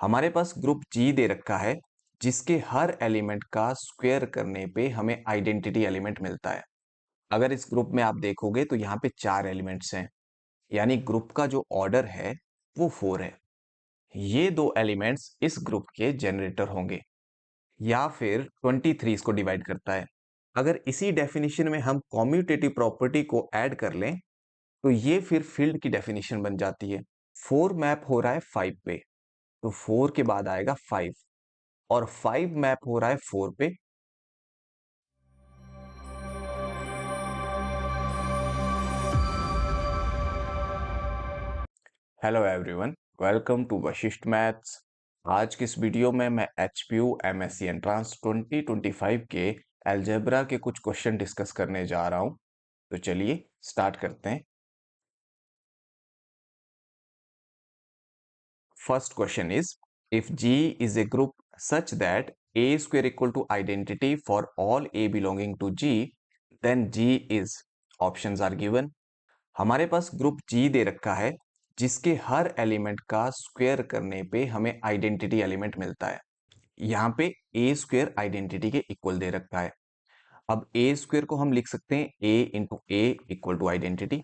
हमारे पास ग्रुप जी दे रखा है जिसके हर एलिमेंट का स्क्वायर करने पे हमें आइडेंटिटी एलिमेंट मिलता है। अगर इस ग्रुप में आप देखोगे तो यहाँ पे 4 एलिमेंट्स हैं, यानी ग्रुप का जो ऑर्डर है वो 4 है। ये दो एलिमेंट्स इस ग्रुप के जनरेटर होंगे या फिर 23 इसको डिवाइड करता है। अगर इसी डेफिनेशन में हम कॉम्यूटेटिव प्रॉपर्टी को ऐड कर लें तो ये फिर फील्ड की डेफिनेशन बन जाती है। 4 मैप हो रहा है 5 पे, तो 4 के बाद आएगा 5 और 5 मैप हो रहा है 4 पे। Hello everyone, welcome to Vashishtha maths. आज की इस वीडियो में मैं एचपीयू एमएससी एंट्रांस 2025 के अलजेब्रा के कुछ क्वेश्चन डिस्कस करने जा रहा हूं। तो चलिए स्टार्ट करते हैं। First question is, if G is a group such that a square equal to identity for all a belonging to G, then G is. Options are given. हमारे पास ग्रुप जी दे रखा है जिसके हर एलिमेंट का स्क्वायर करने पे हमें आइडेंटिटी एलिमेंट मिलता है। यहाँ पे ए स्क्वायर आइडेंटिटी के इक्वल दे रखा है। अब ए स्क्वायर को हम लिख सकते हैं A into A equal to identity.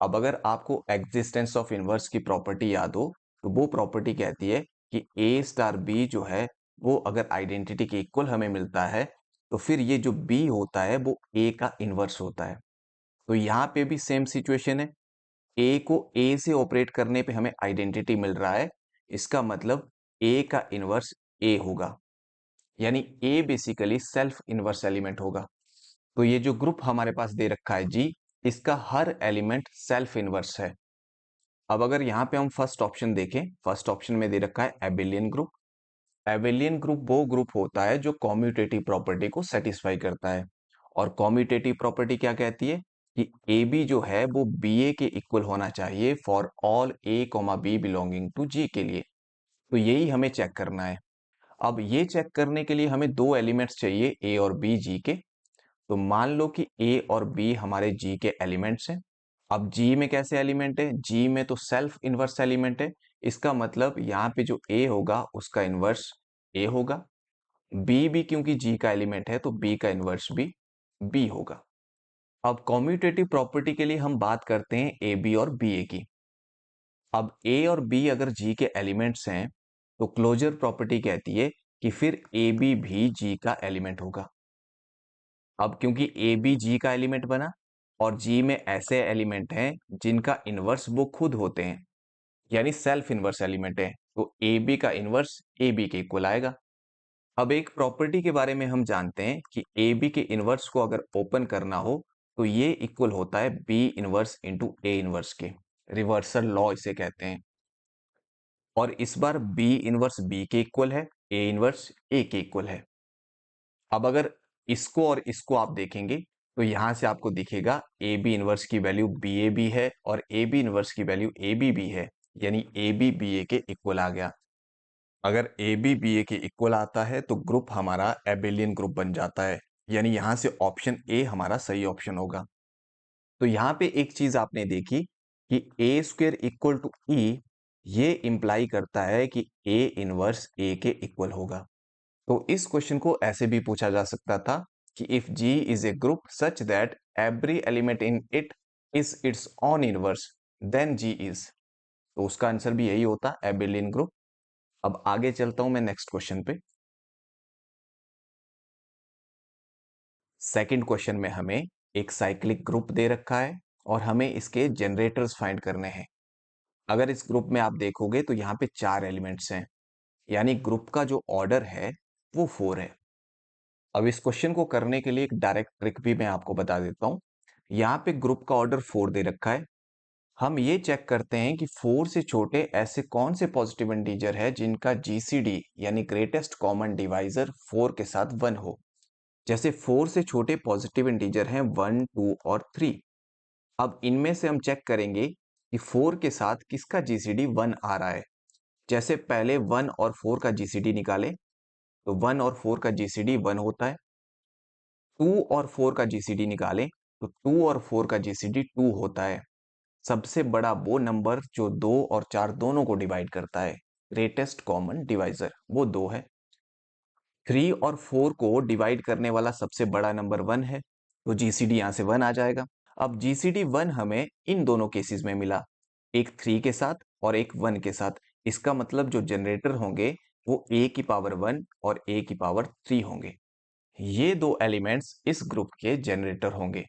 अब अगर आपको एग्जिस्टेंस ऑफ इनवर्स की प्रॉपर्टी याद हो तो वो प्रॉपर्टी कहती है कि ए स्टार बी जो है वो अगर आइडेंटिटी के इक्वल हमें मिलता है तो फिर ये जो बी होता है वो ए का इनवर्स होता है। तो यहाँ पे भी सेम सिचुएशन है। ए को ए से ऑपरेट करने पे हमें आइडेंटिटी मिल रहा है, इसका मतलब ए का इनवर्स ए होगा, यानी ए बेसिकली सेल्फ इनवर्स एलिमेंट होगा। तो ये जो ग्रुप हमारे पास दे रखा है जी, इसका हर एलिमेंट सेल्फ इनवर्स है। अब अगर यहां पे हम फर्स्ट ऑप्शन देखें, फर्स्ट ऑप्शन में दे रखा है एबेलियन ग्रुप। एबेलियन ग्रुप वो ग्रुप होता है जो कॉम्यूटेटिव प्रॉपर्टी को सेटिस्फाई करता है। और कॉम्यूटेटिव प्रॉपर्टी क्या कहती है कि ए बी जो है वो बी ए के इक्वल होना चाहिए for all A comma B belonging to G के लिए। तो यही हमें चेक करना है। अब ये चेक करने के लिए हमें दो एलिमेंट्स चाहिए, ए और बी जी के। तो मान लो कि ए और बी हमारे जी के एलिमेंट्स हैं। अब जी में कैसे एलिमेंट है, जी में तो सेल्फ इनवर्स एलिमेंट है। इसका मतलब यहाँ पे जो ए होगा उसका इनवर्स ए होगा। बी भी क्योंकि जी का एलिमेंट है तो बी का इनवर्स भी बी होगा। अब कॉम्यूटेटिव प्रॉपर्टी के लिए हम बात करते हैं ए बी और बी ए की। अब ए और बी अगर जी के एलिमेंट्स हैं तो क्लोजर प्रॉपर्टी कहती है कि फिर ए बी भी जी का एलिमेंट होगा। अब क्योंकि ए बी जी का एलिमेंट बना और जी में ऐसे एलिमेंट हैं जिनका इनवर्स वो खुद होते हैं, यानी सेल्फ इनवर्स एलिमेंट है, तो ए बी का इनवर्स ए बी के इक्वल आएगा। अब एक प्रॉपर्टी के बारे में हम जानते हैं कि ए बी के इनवर्स को अगर ओपन करना हो तो ये इक्वल होता है B inverse into A inverse के। रिवर्सल लॉ इसे कहते हैं। और इस बार बी इनवर्स बी के इक्वल है, ए इनवर्स ए के इक्वल है। अब अगर इसको और इसको आप देखेंगे तो यहां से आपको दिखेगा ए बी इनवर्स की वैल्यू बी ए बी है और ए बी इनवर्स की वैल्यू ए बी बी है, यानी ए बी बी ए के इक्वल आ गया। अगर ए बी बी ए के इक्वल आता है तो ग्रुप हमारा एबेलियन ग्रुप बन जाता है, यानी यहां से ऑप्शन ए हमारा सही ऑप्शन होगा। तो यहां पे एक चीज आपने देखी कि ए स्क्वेयर इक्वल टू ई, ये इंप्लाई करता है कि ए इनवर्स ए के इक्वल होगा। तो इस क्वेश्चन को ऐसे भी पूछा जा सकता था कि if G is a group such that every element in it is its own inverse, then G is. तो उसका आंसर भी यही होता, एबेलियन ग्रुप। अब आगे चलता हूं मैं नेक्स्ट क्वेश्चन पे। सेकंड क्वेश्चन में हमें एक साइक्लिक ग्रुप दे रखा है और हमें इसके जनरेटर्स फाइंड करने हैं। अगर इस ग्रुप में आप देखोगे तो यहाँ पे 4 एलिमेंट्स हैं, यानी ग्रुप का जो ऑर्डर है वो 4 है। अब इस क्वेश्चन को करने के लिए एक डायरेक्ट ट्रिक भी मैं आपको बता देता हूं। यहाँ पे ग्रुप का ऑर्डर 4 दे रखा है। हम ये चेक करते हैं कि 4 से छोटे ऐसे कौन से पॉजिटिव इंटीजर है जिनका जीसीडी यानी ग्रेटेस्ट कॉमन डिवाइजर 4 के साथ 1 हो। जैसे 4 से छोटे पॉजिटिव इंटीजर हैं 1, 2 और 3। अब इनमें से हम चेक करेंगे कि 4 के साथ किसका जीसीडी 1 आ रहा है। जैसे पहले 1 और 4 का जीसीडी निकालें तो 1 और 4 का जीसीडी 1 होता है। 2 और 4 का जीसीडी निकालें तो 2 और 4 का जीसीडी 2 होता है। सबसे बड़ा वो नंबर जो 2 और 4 दोनों को डिवाइड करता है, ग्रेटेस्ट कॉमन डिवाइजर, वो 2 है। 3 और 4 को डिवाइड करने वाला सबसे बड़ा नंबर 1 है, तो जीसीडी यहां से 1 आ जाएगा। अब जीसीडी 1 हमें इन दोनों केसेस में मिला, एक 3 के साथ और एक 1 के साथ। इसका मतलब जो जनरेटर होंगे वो a की पावर 1 और a की पावर 3 होंगे। ये दो एलिमेंट्स इस ग्रुप के जनरेटर होंगे।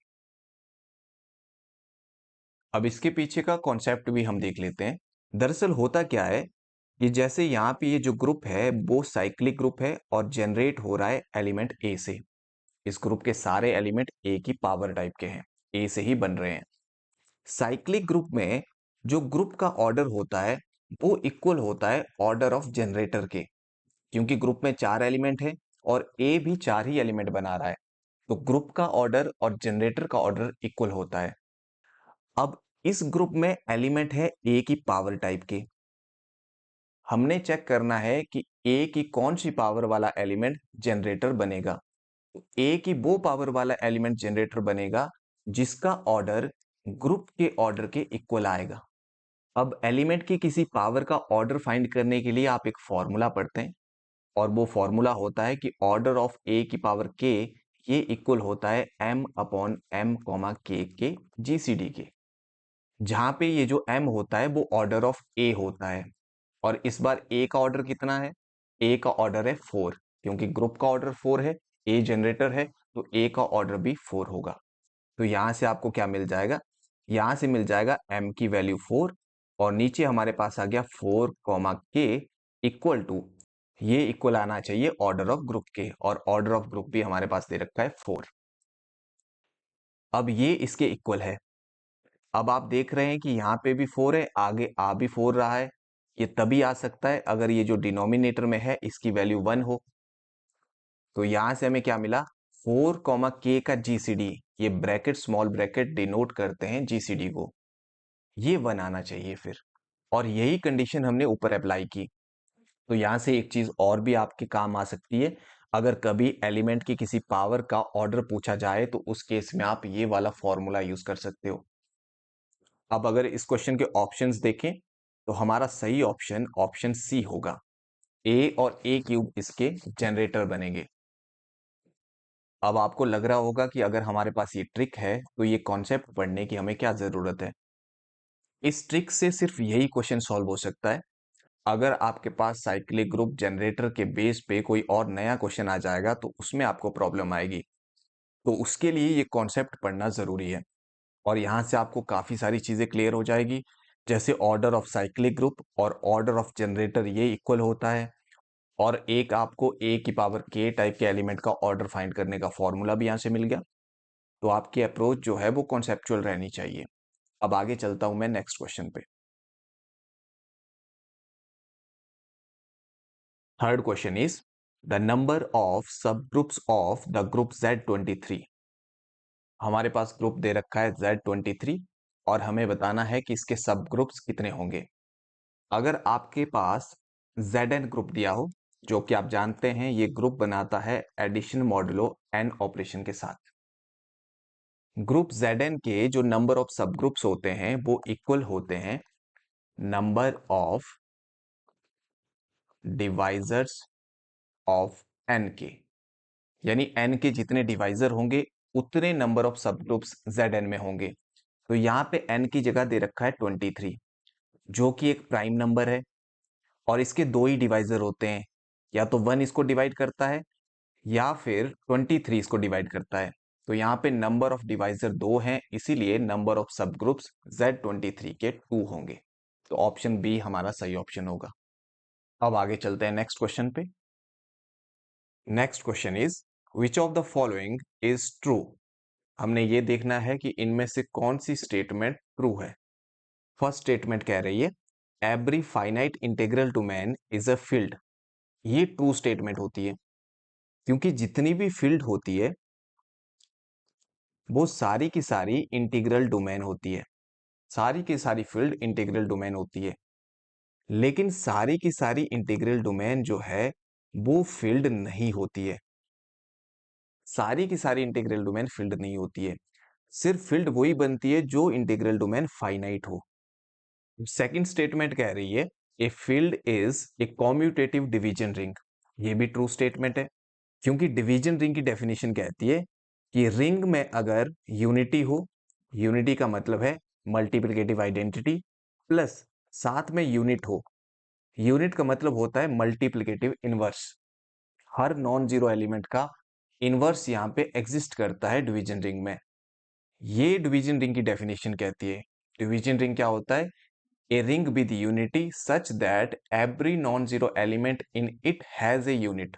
अब इसके पीछे का कॉन्सेप्ट भी हम देख लेते हैं। दरअसल होता क्या है कि जैसे यहाँ पे ये जो ग्रुप है वो साइक्लिक ग्रुप है और जनरेट हो रहा है एलिमेंट ए से। इस ग्रुप के सारे एलिमेंट ए की पावर टाइप के हैं, ए से ही बन रहे हैं। साइक्लिक ग्रुप में जो ग्रुप का ऑर्डर होता है वो इक्वल होता है ऑर्डर ऑफ जनरेटर के, क्योंकि ग्रुप में 4 एलिमेंट है और ए भी 4 ही एलिमेंट बना रहा है, तो ग्रुप का ऑर्डर और जनरेटर का ऑर्डर इक्वल होता है। अब इस ग्रुप में एलिमेंट है ए की पावर टाइप के। हमने चेक करना है कि ए की कौन सी पावर वाला एलिमेंट जनरेटर बनेगा। ए की वो पावर वाला एलिमेंट जनरेटर बनेगा जिसका ऑर्डर ग्रुप के ऑर्डर के इक्वल आएगा। अब एलिमेंट की किसी पावर का ऑर्डर फाइंड करने के लिए आप एक फॉर्मूला पढ़ते हैं, और वो फॉर्मूला होता है कि ऑर्डर ऑफ ए की पावर के ये इक्वल होता है m अपॉन m कॉमा के जीसीडी के, जहां पे ये जो m होता है वो ऑर्डर ऑफ ए होता है। और इस बार ए का ऑर्डर कितना है? ए का ऑर्डर है 4, क्योंकि ग्रुप का ऑर्डर 4 है, ए जनरेटर है, तो ए का ऑर्डर भी 4 होगा। तो यहां से आपको क्या मिल जाएगा? यहां से मिल जाएगा m की वैल्यू 4, और नीचे हमारे पास आ गया 4 कॉमा के इक्वल टू, ये इक्वल आना चाहिए ऑर्डर ऑफ ग्रुप के, और ऑर्डर ऑफ ग्रुप भी हमारे पास दे रखा है 4। अब ये इसके इक्वल है। अब आप देख रहे हैं कि यहाँ पे भी 4 है, आगे आ भी 4 रहा है। ये तभी आ सकता है अगर ये जो डिनोमिनेटर में है इसकी वैल्यू 1 हो। तो यहां से हमें क्या मिला? 4 कॉमा के का जीसीडी, ये ब्रैकेट स्मॉल ब्रैकेट डिनोट करते हैं जीसीडी को, ये 1 आना चाहिए फिर। और यही कंडीशन हमने ऊपर अप्लाई की। तो यहां से एक चीज और भी आपके काम आ सकती है, अगर कभी एलिमेंट की किसी पावर का ऑर्डर पूछा जाए तो उस केस में आप ये वाला फॉर्मूला यूज कर सकते हो। अब अगर इस क्वेश्चन के ऑप्शंस देखें तो हमारा सही ऑप्शन ऑप्शन सी होगा। ए और ए क्यूब इसके जनरेटर बनेंगे। अब आपको लग रहा होगा कि अगर हमारे पास ये ट्रिक है तो ये कॉन्सेप्ट पढ़ने की हमें क्या जरूरत है। इस ट्रिक से सिर्फ यही क्वेश्चन सॉल्व हो सकता है। अगर आपके पास साइक्लिक ग्रुप जनरेटर के बेस पे कोई और नया क्वेश्चन आ जाएगा तो उसमें आपको प्रॉब्लम आएगी। तो उसके लिए ये कॉन्सेप्ट पढ़ना जरूरी है, और यहां से आपको काफी सारी चीजें क्लियर हो जाएगी, जैसे ऑर्डर ऑफ साइक्लिक ग्रुप और ऑर्डर ऑफ जनरेटर ये इक्वल होता है, और एक आपको ए की पावर के टाइप के एलिमेंट का ऑर्डर फाइंड करने का फॉर्मूला भी यहां से मिल गया। तो आपकी अप्रोच जो है वो कॉन्सेप्चुअल रहनी चाहिए। अब आगे चलता हूं मैं नेक्स्ट क्वेश्चन पे। Third question is the number of subgroups of the group Z23। हमारे पास ग्रुप दे रखा है Z23 और हमें बताना है कि इसके सब ग्रुप्स कितने होंगे। अगर आपके पास Zn ग्रुप दिया हो, जो कि आप जानते हैं ये ग्रुप बनाता है एडिशन मॉडुलो n ऑपरेशन के साथ। ग्रुप Zn के जो नंबर ऑफ सब ग्रुप्स होते हैं वो इक्वल होते हैं number of divisors of n के, यानी n के जितने डिवाइजर होंगे उतने नंबर ऑफ सब ग्रुप्स Zn में होंगे। तो यहां पे n की जगह दे रखा है 23, जो कि एक प्राइम नंबर है, और इसके दो ही डिवाइजर होते हैं, या तो 1 इसको डिवाइड करता है या फिर 23 इसको डिवाइड करता है। तो यहाँ पे नंबर ऑफ डिवाइजर 2 हैं, इसीलिए नंबर ऑफ सब ग्रुप्स Z23 के 2 होंगे। तो ऑप्शन बी हमारा सही ऑप्शन होगा। अब आगे चलते हैं नेक्स्ट क्वेश्चन पे। Next question is which of the following is true. हमने ये देखना है कि इनमें से कौन सी स्टेटमेंट ट्रू है। फर्स्ट स्टेटमेंट कह रही है every finite integral domain is a field. ये ट्रू स्टेटमेंट होती है, क्योंकि जितनी भी फील्ड होती है वो सारी की सारी इंटीग्रल डोमेन होती है। सारी की सारी फील्ड इंटीग्रल डोमेन होती है, लेकिन सारी की सारी इंटीग्रल डोमेन जो है वो फील्ड नहीं होती है। सारी की सारी इंटीग्रल डोमेन फील्ड नहीं होती है। सिर्फ फील्ड वही बनती है जो इंटीग्रल डोमेन फाइनाइट हो। सेकंड स्टेटमेंट कह रही है a field is a commutative division ring. ये भी ट्रू स्टेटमेंट है, क्योंकि डिवीजन रिंग की डेफिनेशन कहती है कि रिंग में अगर यूनिटी हो, यूनिटी का मतलब है मल्टीप्लिकेटिव आइडेंटिटी, प्लस साथ में यूनिट हो, यूनिट का मतलब होता है मल्टीप्लिकेटिव इनवर्स। हर नॉन जीरो एलिमेंट का इनवर्स यहाँ पे एग्जिस्ट करता है डिवीजन रिंग में। ये डिवीजन रिंग की डेफिनेशन कहती है। डिवीजन रिंग क्या होता है? A ring with unity such that every non zero element in it has a unit.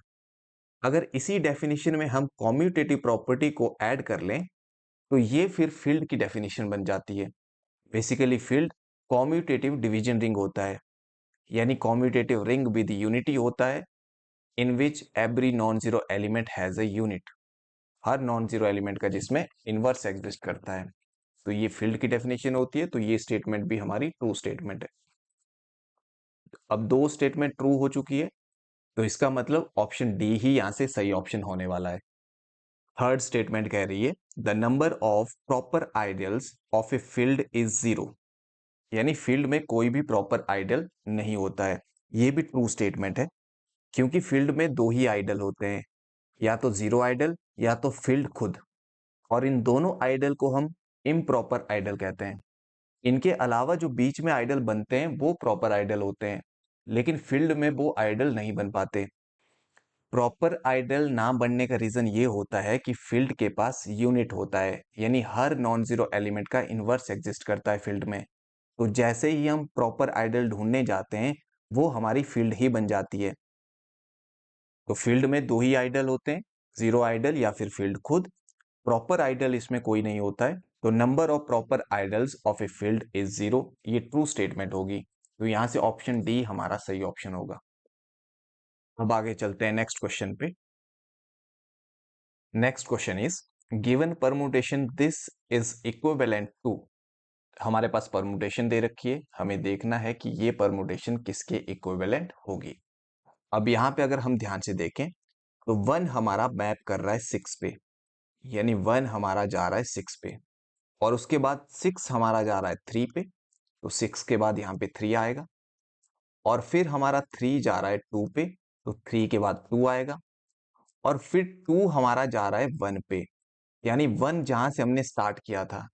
अगर इसी डेफिनेशन में हम कॉम्यूटेटिव प्रॉपर्टी को ऐड कर लें तो ये फिर फील्ड की डेफिनेशन बन जाती है। Basically field commutative division ring होता है, यानी कॉम्यूटेटिव रिंग विद यूनिटी होता है in which every non zero element has a unit. हर नॉन जीरो एलिमेंट का जिसमें इनवर्स एग्जिस्ट करता है। तो ये फील्ड की डेफिनेशन होती है, तो ये स्टेटमेंट भी हमारी ट्रू स्टेटमेंट है। अब दो स्टेटमेंट ट्रू हो चुकी है, तो इसका मतलब ऑप्शन डी ही यहां से सही ऑप्शन होने वाला है। थर्ड स्टेटमेंट कह रही है the number of proper ideals of a field is zero, यानी फील्ड में कोई भी प्रॉपर आइडल नहीं होता है। ये भी ट्रू स्टेटमेंट है, क्योंकि फील्ड में दो ही आइडल होते हैं, या तो जीरो आइडल या तो फील्ड खुद, और इन दोनों आइडल को हम इम्प्रॉपर आइडल कहते हैं। इनके अलावा जो बीच में आइडल बनते हैं वो प्रॉपर आइडल होते हैं, लेकिन फील्ड में वो आइडल नहीं बन पाते। प्रॉपर आइडल ना बनने का रीजन ये होता है कि फील्ड के पास यूनिट होता है, यानी हर नॉन जीरो एलिमेंट का इनवर्स एग्जिस्ट करता है फील्ड में। तो जैसे ही हम प्रॉपर आइडल ढूंढने जाते हैं वो हमारी फील्ड ही बन जाती है। तो फील्ड में दो ही आइडल होते हैं, जीरो आइडल या फिर फील्ड खुद। प्रॉपर आइडल इसमें कोई नहीं होता है, तो number of proper idols of a field is zero. ये ट्रू स्टेटमेंट होगी, तो यहां से ऑप्शन डी हमारा सही ऑप्शन होगा। अब आगे चलते हैं नेक्स्ट क्वेश्चन पे। Next question is given permutation this is equivalent to. हमारे पास परमुटेशन दे रखी है, हमें देखना है कि ये परमुटेशन किसके इक्विवेलेंट होगी। अब यहां पे अगर हम ध्यान से देखें तो वन हमारा मैप कर रहा है सिक्स पे, यानी वन हमारा जा रहा है सिक्स पे, और उसके बाद सिक्स हमारा जा रहा है थ्री पे, तो सिक्स के बाद यहाँ पे थ्री आएगा, और फिर हमारा थ्री जा रहा है टू पे, तो थ्री के बाद टू आएगा, और फिर टू हमारा जा रहा है वन पे, यानी वन जहां से हमने स्टार्ट किया था,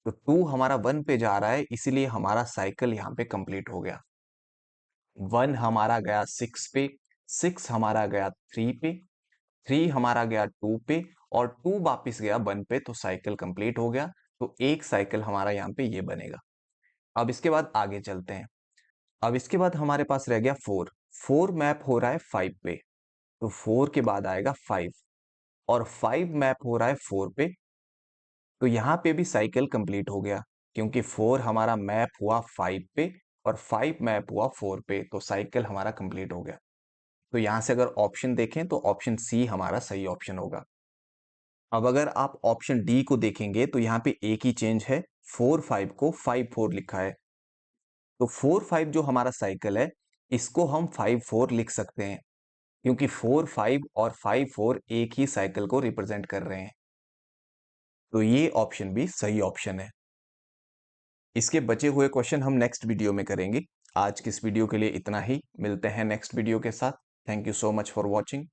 तो टू हमारा वन पे जा रहा है, इसीलिए हमारा साइकिल यहाँ पे कंप्लीट हो गया। वन हमारा गया सिक्स पे, सिक्स हमारा गया थ्री पे, थ्री हमारा गया टू पे, और टू वापिस गया वन पे, तो साइकिल कंप्लीट हो गया। तो एक साइकिल हमारा यहाँ पे ये बनेगा। अब इसके बाद आगे चलते हैं। अब इसके बाद हमारे पास रह गया फोर। फोर मैप हो रहा है फाइव पे, तो फोर के बाद आएगा फाइव, और फाइव मैप हो रहा है फोर पे, तो यहां पे भी साइकिल कंप्लीट हो गया, क्योंकि फोर हमारा मैप हुआ फाइव पे और फाइव मैप हुआ फोर पे, तो साइकिल हमारा कंप्लीट हो गया। तो यहां से अगर ऑप्शन देखें तो ऑप्शन सी हमारा सही ऑप्शन होगा। अब अगर आप ऑप्शन डी को देखेंगे तो यहाँ पे एक ही चेंज है, फोर फाइव को फाइव फोर लिखा है, तो फोर फाइव जो हमारा साइकिल है इसको हम फाइव फोर लिख सकते हैं, क्योंकि फोर फाइव और फाइव फोर एक ही साइकिल को रिप्रेजेंट कर रहे हैं। तो ये ऑप्शन भी सही ऑप्शन है। इसके बचे हुए क्वेश्चन हम नेक्स्ट वीडियो में करेंगे। आज की इस वीडियो के लिए इतना ही, मिलते हैं नेक्स्ट वीडियो के साथ। Thank you so much for watching.